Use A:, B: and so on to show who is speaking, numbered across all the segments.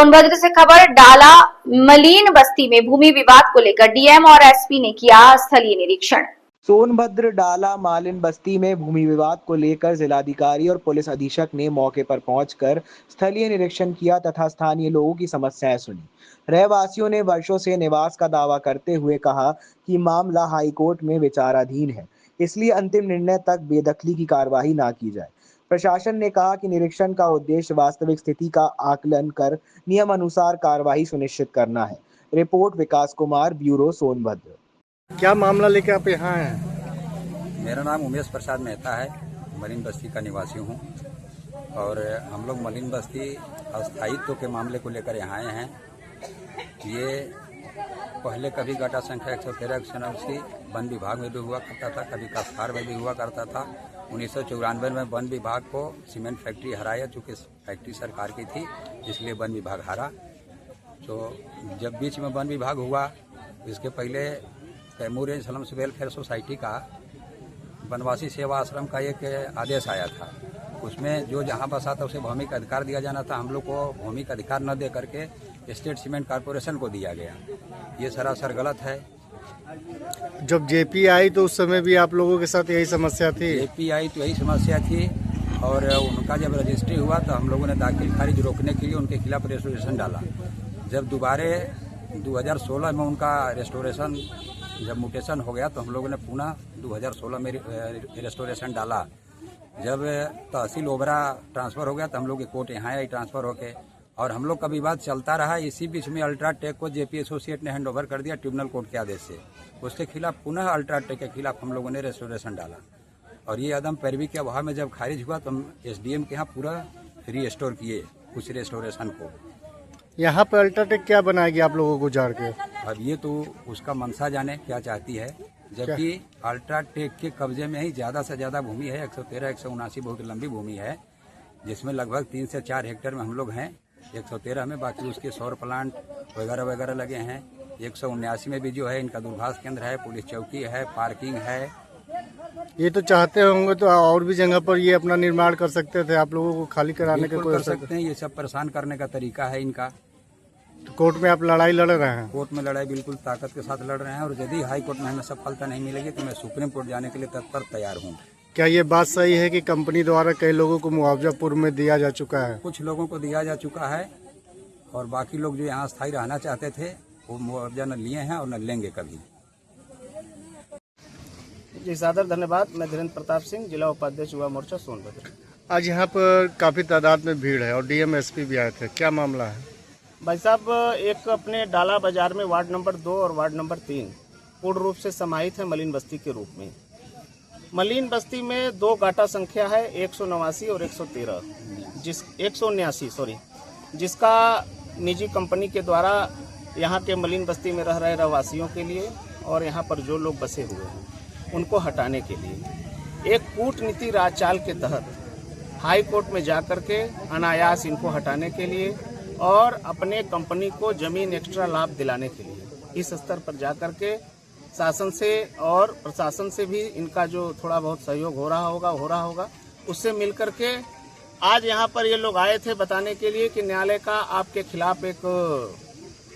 A: सोनभद्र से खबर। डाला मलीन बस्ती में भूमि विवाद को लेकर डीएम और एसपी ने किया स्थलीय निरीक्षण।
B: सोनभद्र डाला मालिन बस्ती में भूमि विवाद को लेकर जिलाधिकारी और पुलिस अधीक्षक ने मौके पर पहुंचकर स्थलीय निरीक्षण किया तथा स्थानीय लोगों की समस्याएं सुनी। रहवासियों ने वर्षों से निवास का दावा करते हुए कहा कि मामला हाईकोर्ट में विचाराधीन है, इसलिए अंतिम निर्णय तक बेदखली की कार्रवाई न की जाए। प्रशासन ने कहा कि निरीक्षण का उद्देश्य वास्तविक स्थिति का आकलन कर नियम अनुसार कार्रवाई सुनिश्चित करना है। रिपोर्ट विकास कुमार, ब्यूरो, सोनभद्र।
C: क्या मामला लेकर आप यहाँ हैं?
D: मेरा नाम उमेश प्रसाद मेहता है, मलिन बस्ती का निवासी हूँ और हम लोग मलिन बस्ती अस्थायित्व के मामले को लेकर यहाँ आए हैं। ये पहले कभी गटा संख्या 113-189 वन विभाग में भी हुआ करता था, कभी काश्तकार में भी हुआ करता था। 1994 में वन विभाग को सीमेंट फैक्ट्री हराया, चूँकि फैक्ट्री सरकार की थी इसलिए वन विभाग हारा। तो जब बीच में वन विभाग हुआ, इसके पहले Kaimur range slums welfare society का वनवासी सेवा आश्रम का एक आदेश आया था। उसमें जो जहां बसा था उसे भूमि का अधिकार दिया जाना था। हम लोग को भूमि का अधिकार न दे करके स्टेट सीमेंट कॉर्पोरेशन को दिया गया। ये सरासर गलत है।
C: जब जेपी आई तो उस समय भी आप लोगों के साथ यही समस्या थी?
D: जेपी आई तो यही समस्या थी और उनका जब रजिस्ट्री हुआ तो हम लोगों ने दाखिल खारिज रोकने के लिए उनके खिलाफ रेस्टोरेशन डाला। जब दोबारे 2016 में उनका रेस्टोरेशन जब म्यूटेशन हो गया तो हम लोगों ने पुनः 2016 में रेस्टोरेशन डाला। जब तहसील ओबरा ट्रांसफ़र हो गया तो हम लोग की कोर्ट यहाँ आई ट्रांसफ़र होके, और हम लोग का विवाद चलता रहा। इसी बीच में अल्ट्राटेक को जेपी एसोसिएट ने हैंडओवर कर दिया ट्रिब्यूनल कोर्ट के आदेश से। उसके खिलाफ पुनः अल्ट्राटेक के खिलाफ हम लोगों ने रेस्टोरेशन डाला और ये अदम पैरवी के अभाव में जब खारिज हुआ तो हम एसडीएम के यहाँ पूरा रीस्टोर किए उस रेस्टोरेशन को।
C: यहाँ पर अल्ट्राटेक क्या बनाएगी आप लोगों को उजाड़ के?
D: अब ये तो उसका मंशा जाने क्या चाहती है, जबकि अल्ट्राटेक के कब्जे में ही ज़्यादा से ज़्यादा भूमि है। 113-179 बहुत लंबी भूमि है, जिसमें लगभग 3 से 4 हेक्टेयर में हम लोग हैं 113 में। बाकी उसके सौर प्लांट वगैरह वगैरह लगे हैं। 179 में भी जो है इनका दूरभाष केंद्र है, पुलिस चौकी है, पार्किंग है।
C: ये तो चाहते होंगे तो और भी जगह पर ये अपना निर्माण कर सकते थे, आप लोगों को खाली कराने के कोई
D: कर सकते हैं। ये सब परेशान करने का तरीका है इनका।
C: तो कोर्ट में आप लड़ाई लड़ रहे हैं?
D: कोर्ट में लड़ाई बिल्कुल ताकत के साथ लड़ रहे हैं और यदि हाई कोर्ट में हमें सफलता नहीं मिलेगी तो मैं सुप्रीम कोर्ट जाने के लिए तत्पर तैयार हूँ।
C: क्या ये बात सही है कि कंपनी द्वारा कई लोगों को मुआवजा पूर्व में दिया जा चुका है?
D: कुछ लोगों को दिया जा चुका है और बाकी लोग जो यहाँ स्थायी रहना चाहते थे वो मुआवजा न लिए हैं और न लेंगे कभी।
E: जी सादर धन्यवाद। मैं धीरेन्द्र प्रताप सिंह, जिला उपाध्यक्ष युवा मोर्चा सोनभद्र।
C: आज यहाँ पर काफी तादाद में भीड़ है और डीएम एसपी भी आए थे, क्या मामला है?
E: भाई साहब, एक अपने डाला बाजार में वार्ड नंबर 2 और वार्ड नंबर 3 पूर्ण रूप से समाहित है मलिन बस्ती के रूप में। मलिन बस्ती में 2 गाटा संख्या है, 189 और 113, 179 जिसका निजी कंपनी के द्वारा यहाँ के मलिन बस्ती में रह रहे रहवासियों के लिए और यहाँ पर जो लोग बसे हुए हैं उनको हटाने के लिए एक कूटनीति राजचाल के तहत हाई कोर्ट में जाकर के अनायास इनको हटाने के लिए और अपने कंपनी को जमीन एक्स्ट्रा लाभ दिलाने के लिए इस स्तर पर जाकर के शासन से और प्रशासन से भी इनका जो थोड़ा बहुत सहयोग हो रहा होगा उससे मिलकर के आज यहाँ पर ये लोग आए थे बताने के लिए कि न्यायालय का आपके खिलाफ एक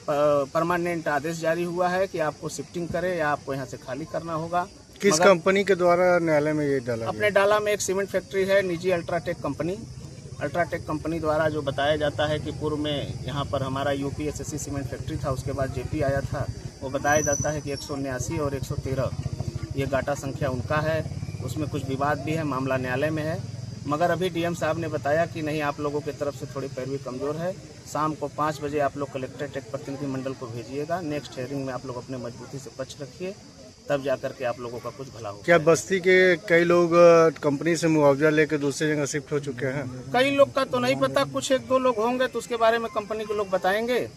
E: परमानेंट आदेश जारी हुआ है कि आपको शिफ्टिंग करे या आपको यहाँ से खाली करना होगा।
C: किस कंपनी के द्वारा न्यायालय में ये डाला?
E: अपने डाला में एक सीमेंट फैक्ट्री है निजी अल्ट्राटेक कंपनी द्वारा जो बताया जाता है कि पूर्व में यहाँ पर हमारा यूपीएसएससी सीमेंट फैक्ट्री था, उसके बाद जेपी आया था। वो बताया जाता है कि 179 और 113 ये गाटा संख्या उनका है। उसमें कुछ विवाद भी है, मामला न्यायालय में है। मगर अभी डीएम साहब ने बताया कि नहीं, आप लोगों की तरफ से थोड़ी पैरवी कमज़ोर है। शाम को 5 बजे आप लोग कलेक्ट्रेट एक प्रतिनिधि मंडल को भेजिएगा। नेक्स्ट हेयरिंग में आप लोग अपने मजबूती से पक्ष रखिए, तब जाकर के आप लोगों का कुछ भला होगा।
C: क्या बस्ती के कई लोग कंपनी से मुआवजा लेकर दूसरी जगह शिफ्ट हो चुके हैं?
E: कई लोग का तो नहीं पता, कुछ 1-2 लोग होंगे तो उसके बारे में कंपनी के लोग बताएंगे।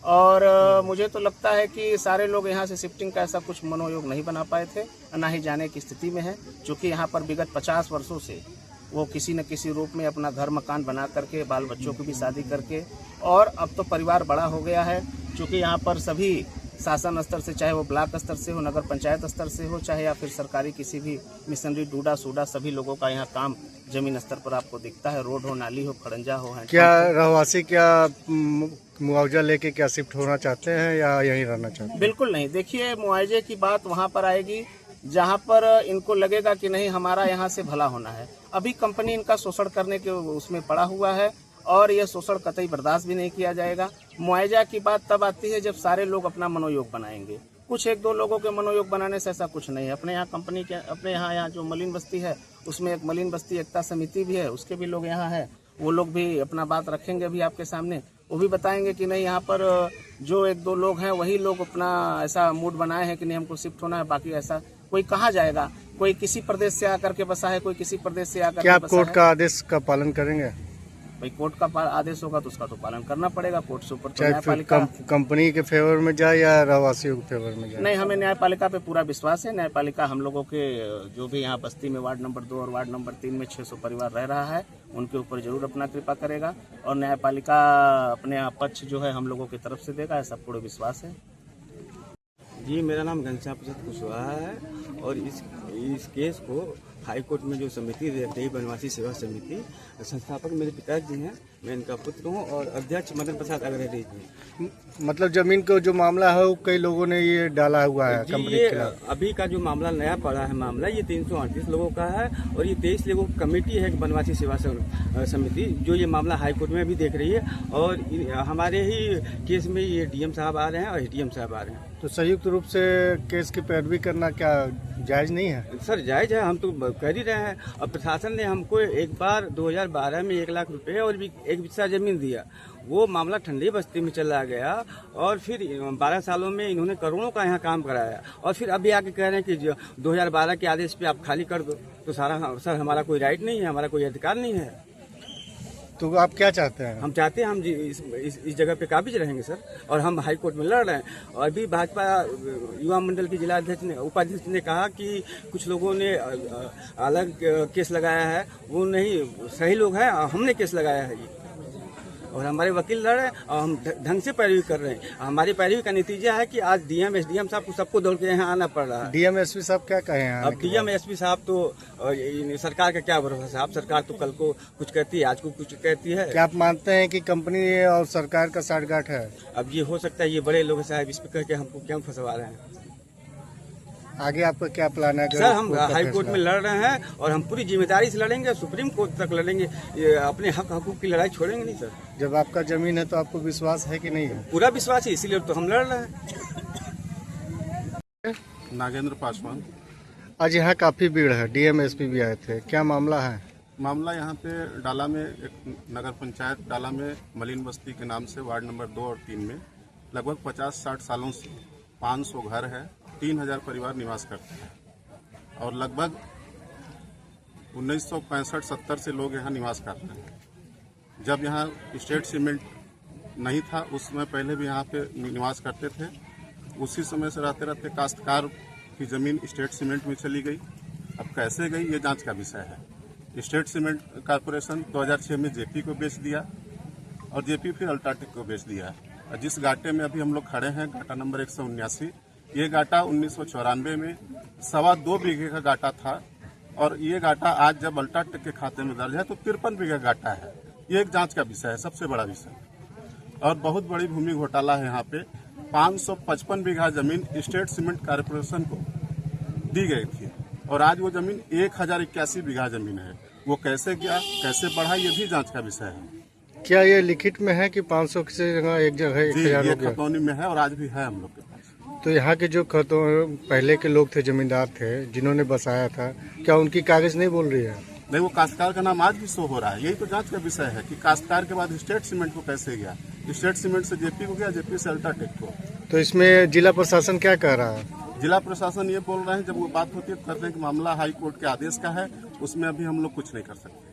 E: और मुझे तो लगता है कि सारे लोग यहाँ से शिफ्टिंग का ऐसा कुछ मनोयोग नहीं बना पाए थे, ना ही जाने की स्थिति में है। क्योंकि यहाँ पर विगत 50 वर्षों से वो किसी न किसी रूप में अपना घर मकान बना करके बाल बच्चों की भी शादी करके, और अब तो परिवार बड़ा हो गया है। क्योंकि यहाँ पर सभी शासन स्तर से, चाहे वो ब्लॉक स्तर से हो, नगर पंचायत स्तर से हो, चाहे या फिर सरकारी किसी भी मिशनरी डूडा सूडा, सभी लोगों का यहाँ काम जमीन स्तर पर आपको दिखता है। रोड हो, नाली हो, खड़ंजा हो।
C: क्या रहवासी क्या मुआवजा लेके क्या शिफ्ट होना चाहते हैं या यहीं रहना चाहते हैं?
E: बिल्कुल नहीं। देखिए, मुआवजे की बात वहाँ पर आएगी जहाँ पर इनको लगेगा कि नहीं हमारा यहाँ से भला होना है। अभी कंपनी इनका शोषण करने के उसमें पड़ा हुआ है और यह शोषण कतई बर्दाश्त भी नहीं किया जाएगा। मुआवजा की बात तब आती है जब सारे लोग अपना मनोयोग बनाएंगे। कुछ एक दो लोगों के मनोयोग बनाने से ऐसा कुछ नहीं है। अपने यहाँ कंपनी के अपने यहाँ जो मलिन बस्ती है उसमें एक मलिन बस्ती एकता समिति भी है, उसके भी लोग यहाँ है। वो लोग भी अपना बात रखेंगे अभी आपके सामने। वो भी बताएंगे कि नहीं यहाँ पर जो एक दो लोग हैं वही लोग अपना ऐसा मूड बनाए हैं कि नहीं हमको शिफ्ट होना है, बाकी ऐसा कोई कहाँ जाएगा। कोई किसी प्रदेश से आकर के बसा है, कोई किसी प्रदेश से आकर
C: क्या
E: के
C: आप
E: बसा
C: कोर्ट
E: है।
C: का आदेश का पालन करेंगे?
E: भाई कोर्ट का आदेश होगा तो उसका तो पालन करना पड़ेगा। कोर्ट से ऊपर तो
C: चाहे
E: न्यायपालिका।
C: कंपनी के फेवर में जाए या रहवासियों के फेवर में जाए?
E: नहीं, हमें न्यायपालिका पे पूरा विश्वास है। न्यायपालिका हम लोगों के जो भी यहाँ बस्ती में वार्ड नंबर 2 और वार्ड नंबर 3 में 600 परिवार रह रहा है, उनके ऊपर जरूर अपना कृपा करेगा और न्यायपालिका अपने यहाँ पक्ष जो है हम लोगों की तरफ से देगा, ऐसा पूरा विश्वास है।
F: जी, मेरा नाम घनश्याम प्रसाद कुशवाहा है और इस केस को हाई कोर्ट में जो समिति देख रही वनवासी सेवा समिति, संस्थापक मेरे पिताजी हैं, मैं इनका पुत्र हूं और अध्यक्ष मदन प्रसाद अग्रहरी जी।
C: मतलब जमीन को जो मामला है वो कई लोगों ने ये डाला हुआ है
F: जी,
C: कंपनी
F: ये
C: के खिलाफ।
F: अभी का जो मामला नया पड़ा है मामला, ये 338 लोगों का है और ये 23 लोगों की कमेटी है वनवासी सेवा समिति जो ये मामला हाई कोर्ट में भी देख रही है और हमारे ही केस में ये डीएम साहब आ रहे हैं और एडीएम साहब आ रहे हैं।
C: तो संयुक्त रूप से केस की पैरवी करना क्या जायज नहीं है?
F: सर जायज है, हम तो कर ही रहे हैं और प्रशासन ने हमको एक बार 2012 में 1 लाख रुपए और भी एक बिस्सा जमीन दिया। वो मामला ठंडी बस्ती में चला गया और फिर 12 सालों में इन्होंने करोड़ों का यहाँ काम कराया और फिर अभी आके कह रहे हैं कि 2012 के आदेश पे आप खाली कर दो। तो सर हमारा कोई राइट नहीं है, हमारा कोई अधिकार नहीं है।
C: तो आप क्या चाहते हैं?
F: हम चाहते हैं हम इस जगह पे काबिज रहेंगे सर और हम हाई कोर्ट में लड़ रहे हैं। और अभी भाजपा युवा मंडल के जिला अध्यक्ष ने उपाध्यक्ष ने कहा कि कुछ लोगों ने अलग केस लगाया है, वो नहीं सही लोग हैं, हमने केस लगाया है ये और हमारे वकील लड़ रहे हैं और हम ढंग से पैरवी कर रहे हैं। हमारी पैरवी का नतीजा है कि आज डीएम एसडीएम साहब को सबको दौड़ के यहाँ आना पड़ रहा है।
C: डीएम एसपी साहब क्या कहे हैं?
F: अब डीएम एसपी साहब तो सरकार का क्या भरोसा साहब, सरकार तो कल को कुछ कहती है, आज को कुछ कहती है।
C: क्या आप मानते हैं कि कंपनी और सरकार का साठगांठ है?
F: अब ये हो सकता है, ये बड़े लोग साहब इस पे करके हमको क्यों फंसवा रहे हैं।
C: आगे आपका क्या प्लान है?
F: सर हम हाई कोर्ट में लड़ रहे हैं और हम पूरी जिम्मेदारी से लड़ेंगे, सुप्रीम कोर्ट तक लड़ेंगे, अपने हक हकूक की लड़ाई छोड़ेंगे नहीं सर।
C: जब आपका जमीन है तो आपको विश्वास है कि नहीं है?
F: पूरा विश्वास है, इसीलिए तो हम लड़ रहे हैं।
G: नागेंद्र पासवान।
C: आज यहाँ काफी भीड़ है, डीएम एसपी भी आए थे, क्या मामला है?
G: मामला यहाँ पे डाला में एक नगर पंचायत डाला में मलिन बस्ती के नाम से वार्ड नंबर 2 और 3 में लगभग 50-60 सालों से 500 घर है, 3000 परिवार निवास करते हैं और लगभग 1965-70 से लोग यहाँ निवास करते हैं। जब यहाँ स्टेट सीमेंट नहीं था उस समय पहले भी यहाँ पे निवास करते थे। उसी समय से रहते रहते काश्तकार की जमीन स्टेट सीमेंट में चली गई। अब कैसे गई ये जांच का विषय है। स्टेट सीमेंट कॉरपोरेशन 2006 में जेपी को बेच दिया और जेपी फिर अल्ट्राटेक को बेच दिया। और जिस घाटे में अभी हम लोग खड़े हैं, घाटा नंबर 179, ये घाटा 1994 में 2.25 बीघे का घाटा था और ये घाटा आज जब अल्ट्राटेक के खाते में दर्ज है तो 53 बीघे घाटा है। ये एक जांच का विषय है, सबसे बड़ा विषय और बहुत बड़ी भूमि घोटाला है। यहाँ पे 555 बीघा जमीन स्टेट सीमेंट कॉरपोरेशन को दी गई थी और आज वो जमीन 1081 बीघा जमीन है। वो कैसे गया, कैसे बढ़ा, ये भी जांच का विषय है।
C: क्या ये लिखित में है कि 500 की जगह एक जगह 1000
G: ये
C: हो गया?
G: खतौनी में है और आज भी है हम लोग के पास।
C: तो यहाँ के जो पहले के लोग थे, जमींदार थे, जिन्होंने बसाया था, क्या उनकी कागज नहीं बोल रही है?
G: नहीं, वो काश्तकार का नाम आज भी शो हो रहा है। यही तो जांच का विषय है कि काश्तकार के बाद स्टेट सीमेंट को कैसे गया, स्टेट सीमेंट से जेपी को गया, जेपी से अल्ट्राटेक को।
C: तो इसमें जिला प्रशासन क्या कह रहा है?
G: जिला प्रशासन ये बोल रहे हैं, जब वो बात होती है तो कहते हैं कि मामला हाई कोर्ट के आदेश का है, उसमें अभी हम लोग कुछ नहीं कर सकते।